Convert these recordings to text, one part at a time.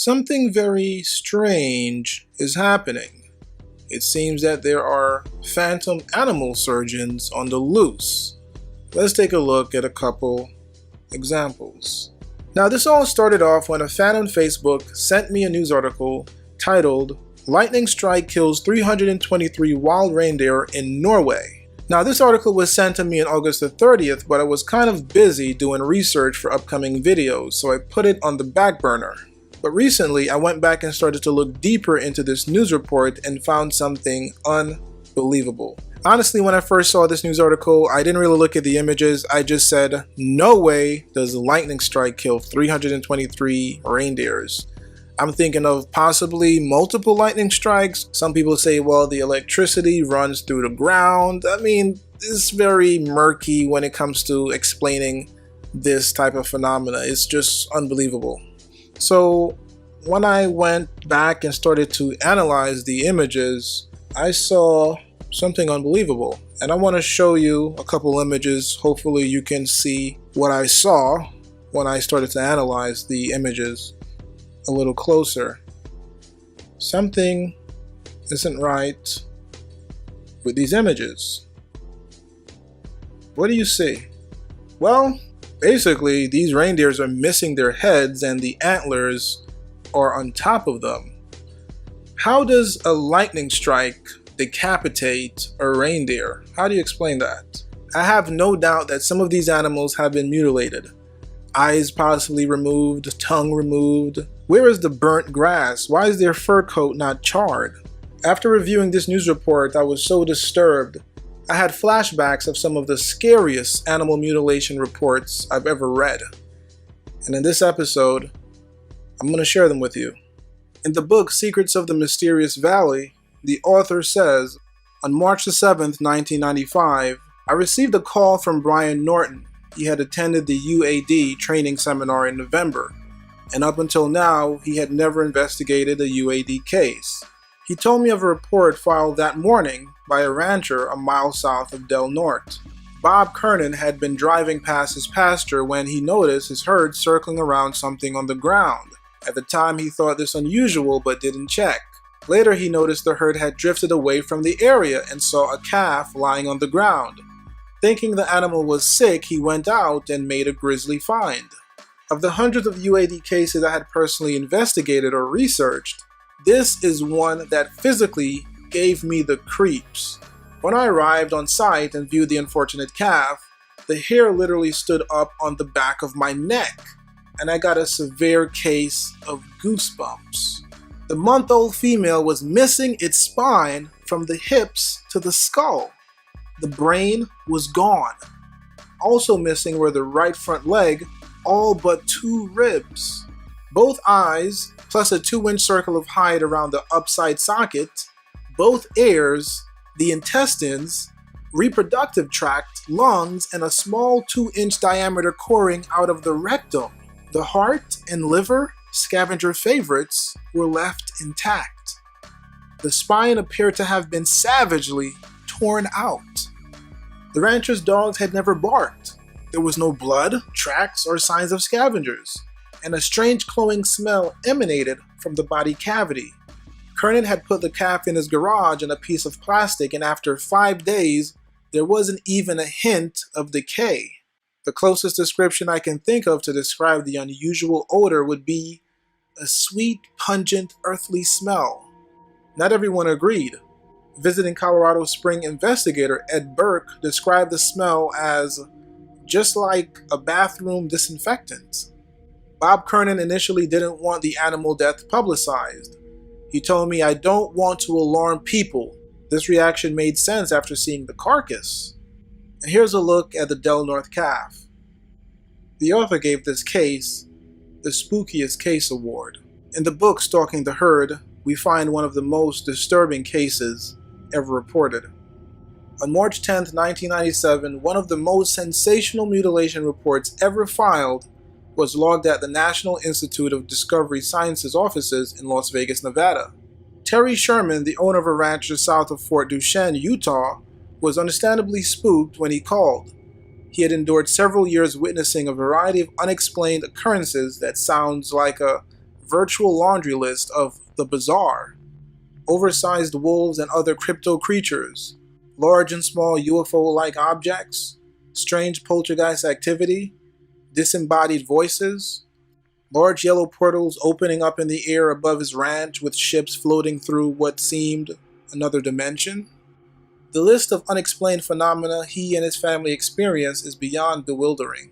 Something very strange is happening. It seems that there are phantom animal surgeons on the loose. Let's take a look at a couple examples. Now, this all started off when a fan on Facebook sent me a news article titled, "Lightning Strike Kills 323 Wild Reindeer in Norway." Now, this article was sent to me on August the 30th, but I was kind of busy doing research for upcoming videos, so I put it on the back burner. But recently, I went back and started to look deeper into this news report and found something unbelievable. Honestly, when I first saw this news article, I didn't really look at the images. I just said, no way does a lightning strike kill 323 reindeers. I'm thinking of possibly multiple lightning strikes. Some people say, well, the electricity runs through the ground. I mean, it's very murky when it comes to explaining this type of phenomena. It's just unbelievable. So when I went back and started to analyze the images, I saw something unbelievable. And I want to show you a couple images. Hopefully you can see what I saw when I started to analyze the images a little closer. Something isn't right with these images. What do you see? Well, basically, these reindeers are missing their heads and the antlers are on top of them. How does a lightning strike decapitate a reindeer? How do you explain that? I have no doubt that some of these animals have been mutilated. Eyes possibly removed, tongue removed. Where is the burnt grass? Why is their fur coat not charred? After reviewing this news report, I was so disturbed. I had flashbacks of some of the scariest animal mutilation reports I've ever read. And in this episode, I'm going to share them with you. In the book Secrets of the Mysterious Valley, the author says, on March the 7th, 1995, I received a call from Brian Norton. He had attended the UAD training seminar in November, and up until now, he had never investigated a UAD case. He told me of a report filed that morning by a rancher a mile south of Del Norte. Bob Kernan had been driving past his pasture when he noticed his herd circling around something on the ground. At the time, he thought this unusual but didn't check. Later, he noticed the herd had drifted away from the area and saw a calf lying on the ground. Thinking the animal was sick, he went out and made a grisly find. Of the hundreds of UAD cases I had personally investigated or researched, this is one that physically gave me the creeps. When I arrived on site and viewed the unfortunate calf, the hair literally stood up on the back of my neck, and I got a severe case of goosebumps. The month-old female was missing its spine from the hips to the skull. The brain was gone. Also missing were the right front leg, all but 2 ribs. Both eyes, plus a 2-inch circle of hide around the upside socket, both ears, the intestines, reproductive tract, lungs, and a small 2-inch diameter coring out of the rectum. The heart and liver, scavenger favorites, were left intact. The spine appeared to have been savagely torn out. The rancher's dogs had never barked. There was no blood, tracks, or signs of scavengers, and a strange cloying smell emanated from the body cavity. Kernan had put the calf in his garage in a piece of plastic, and after 5 days, there wasn't even a hint of decay. The closest description I can think of to describe the unusual odor would be a sweet, pungent, earthly smell. Not everyone agreed. Visiting Colorado Spring investigator Ed Burke described the smell as just like a bathroom disinfectant. Bob Kernan initially didn't want the animal death publicized. He told me, "I don't want to alarm people." This reaction made sense after seeing the carcass. And here's a look at the Del Norte calf. The author gave this case the Spookiest Case Award. In the book Stalking the Herd, we find one of the most disturbing cases ever reported. On March 10, 1997, one of the most sensational mutilation reports ever filed was logged at the National Institute of Discovery Sciences offices in Las Vegas, Nevada. Terry Sherman, the owner of a ranch just south of Fort Duchesne, Utah, was understandably spooked when he called. He had endured several years witnessing a variety of unexplained occurrences that sounds like a virtual laundry list of the bizarre. Oversized wolves and other crypto creatures, large and small UFO-like objects, strange poltergeist activity, disembodied voices, large yellow portals opening up in the air above his ranch with ships floating through what seemed another dimension. The list of unexplained phenomena he and his family experienced is beyond bewildering.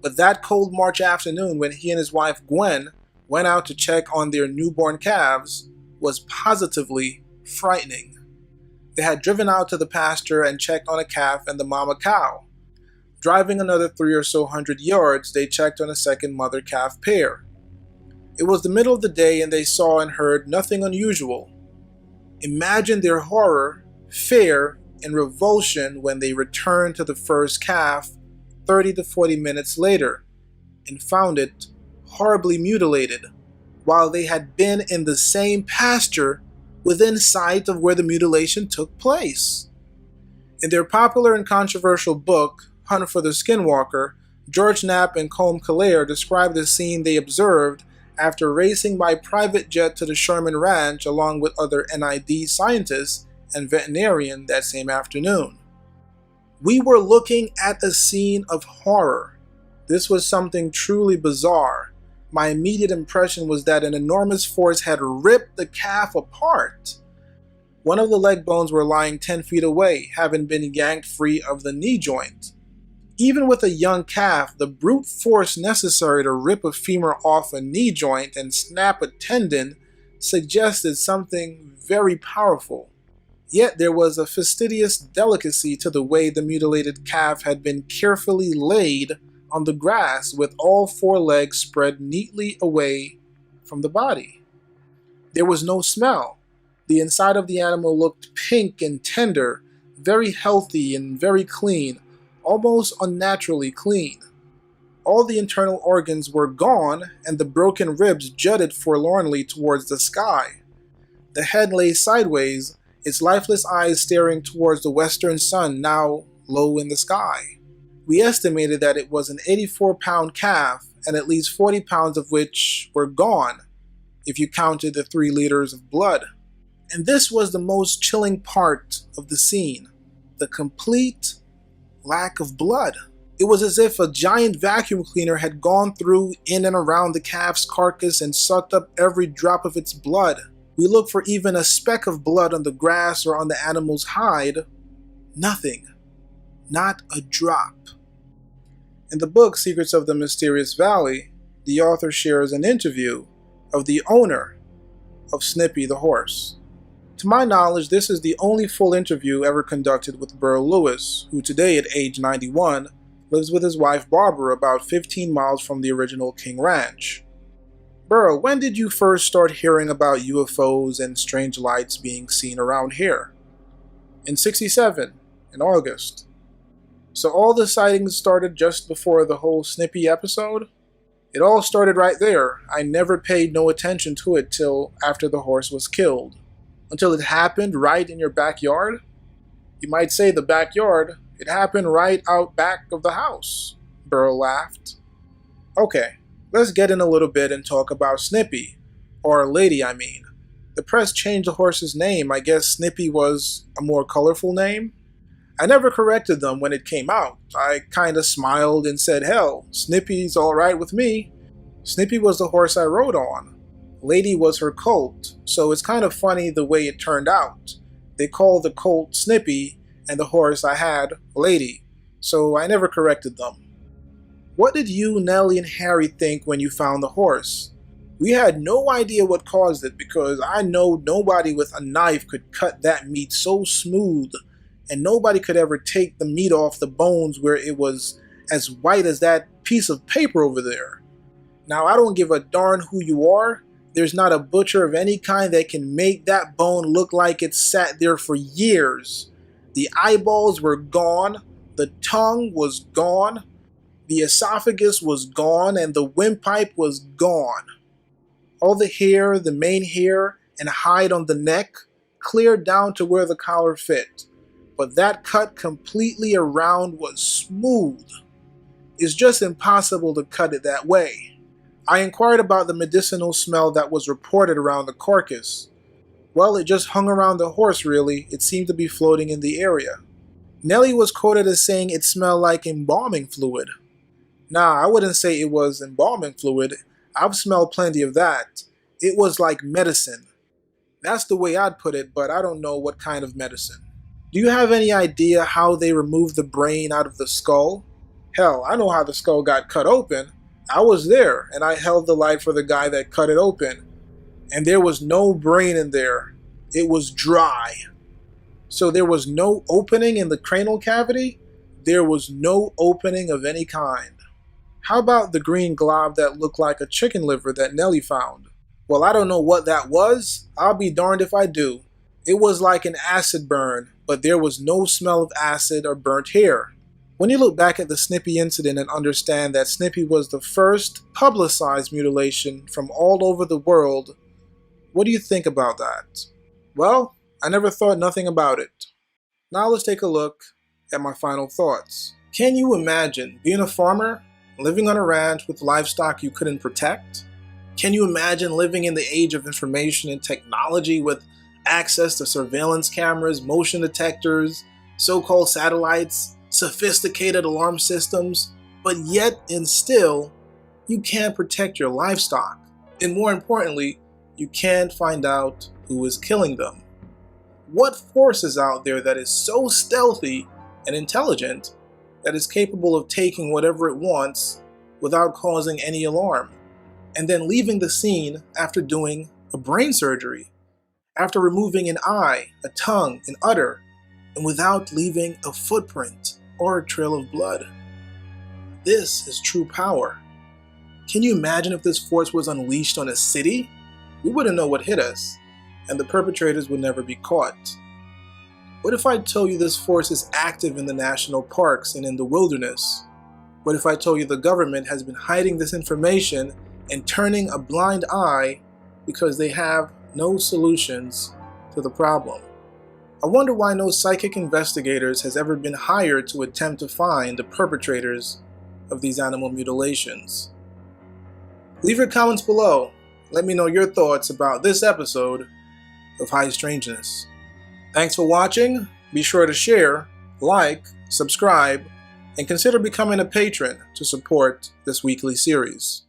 But that cold March afternoon when he and his wife Gwen went out to check on their newborn calves was positively frightening. They had driven out to the pasture and checked on a calf and the mama cow. Driving another 300 or so yards, they checked on a second mother-calf pair. It was the middle of the day and they saw and heard nothing unusual. Imagine their horror, fear, and revulsion when they returned to the first calf 30 to 40 minutes later and found it horribly mutilated, while they had been in the same pasture within sight of where the mutilation took place. In their popular and controversial book, Hunt for the Skinwalker, George Knapp and Colm Collier described the scene they observed after racing by private jet to the Sherman Ranch along with other NID scientists and veterinarian that same afternoon. We were looking at a scene of horror. This was something truly bizarre. My immediate impression was that an enormous force had ripped the calf apart. One of the leg bones were lying 10 feet away, having been yanked free of the knee joint. Even with a young calf, the brute force necessary to rip a femur off a knee joint and snap a tendon suggested something very powerful. Yet there was a fastidious delicacy to the way the mutilated calf had been carefully laid on the grass with all four legs spread neatly away from the body. There was no smell. The inside of the animal looked pink and tender, very healthy and very clean, almost unnaturally clean. All the internal organs were gone and the broken ribs jutted forlornly towards the sky. The head lay sideways, its lifeless eyes staring towards the western sun now low in the sky. We estimated that it was an 84-pound calf, and at least 40 pounds of which were gone, if you counted the 3 liters of blood. And this was the most chilling part of the scene, the complete lack of blood. It was as if a giant vacuum cleaner had gone through in and around the calf's carcass and sucked up every drop of its blood. We looked for even a speck of blood on the grass or on the animal's hide. Nothing. Not a drop. In the book Secrets of the Mysterious Valley, the author shares an interview of the owner of Snippy the horse. To my knowledge, this is the only full interview ever conducted with Burl Lewis, who today at age 91 lives with his wife Barbara about 15 miles from the original King Ranch. Burl, when did you first start hearing about UFOs and strange lights being seen around here? In '67, in August. So all the sightings started just before the whole Snippy episode? It all started right there. I never paid no attention to it till after the horse was killed. Until it happened right in your backyard? You might say the backyard. It happened right out back of the house. Burl laughed. Okay, let's get in a little bit and talk about Snippy. Or Lady, I mean. The press changed the horse's name. I guess Snippy was a more colorful name. I never corrected them when it came out. I kinda smiled and said, hell, Snippy's alright with me. Snippy was the horse I rode on. Lady was her colt, so it's kind of funny the way it turned out. They called the colt Snippy and the horse I had Lady, so I never corrected them. What did you, Nellie, and Harry think when you found the horse? We had no idea what caused it because I know nobody with a knife could cut that meat so smooth, and nobody could ever take the meat off the bones where it was as white as that piece of paper over there. Now, I don't give a darn who you are. There's not a butcher of any kind that can make that bone look like it sat there for years. The eyeballs were gone, the tongue was gone, the esophagus was gone, and the windpipe was gone. All the hair, the mane hair, and hide on the neck cleared down to where the collar fit. But that cut completely around was smooth. It's just impossible to cut it that way. I inquired about the medicinal smell that was reported around the carcass. Well, it just hung around the horse really, it seemed to be floating in the area. Nellie was quoted as saying it smelled like embalming fluid. Nah, I wouldn't say it was embalming fluid. I've smelled plenty of that. It was like medicine. That's the way I'd put it, but I don't know what kind of medicine. Do you have any idea how they removed the brain out of the skull? Hell, I know how the skull got cut open. I was there, and I held the light for the guy that cut it open. And there was no brain in there. It was dry. So there was no opening in the cranial cavity? There was no opening of any kind. How about the green glob that looked like a chicken liver that Nellie found? Well, I don't know what that was. I'll be darned if I do. It was like an acid burn, but there was no smell of acid or burnt hair. When you look back at the Snippy incident and understand that Snippy was the first publicized mutilation from all over the world, what do you think about that? Well, I never thought nothing about it. Now let's take a look at my final thoughts. Can you imagine being a farmer, living on a ranch with livestock you couldn't protect? Can you imagine living in the age of information and technology with access to surveillance cameras, motion detectors, so-called satellites, sophisticated alarm systems, but yet and still, you can't protect your livestock. And more importantly, you can't find out who is killing them. What force is out there that is so stealthy and intelligent that is capable of taking whatever it wants without causing any alarm, and then leaving the scene after doing a brain surgery, after removing an eye, a tongue, an udder, and without leaving a footprint or a trail of blood? This is true power. Can you imagine if this force was unleashed on a city? We wouldn't know what hit us, and the perpetrators would never be caught. What if I told you this force is active in the national parks and in the wilderness? What if I told you the government has been hiding this information and turning a blind eye because they have no solutions to the problem? I wonder why no psychic investigators has ever been hired to attempt to find the perpetrators of these animal mutilations. Leave your comments below. Let me know your thoughts about this episode of High Strangeness. Thanks for watching. Be sure to share, like, subscribe, and consider becoming a patron to support this weekly series.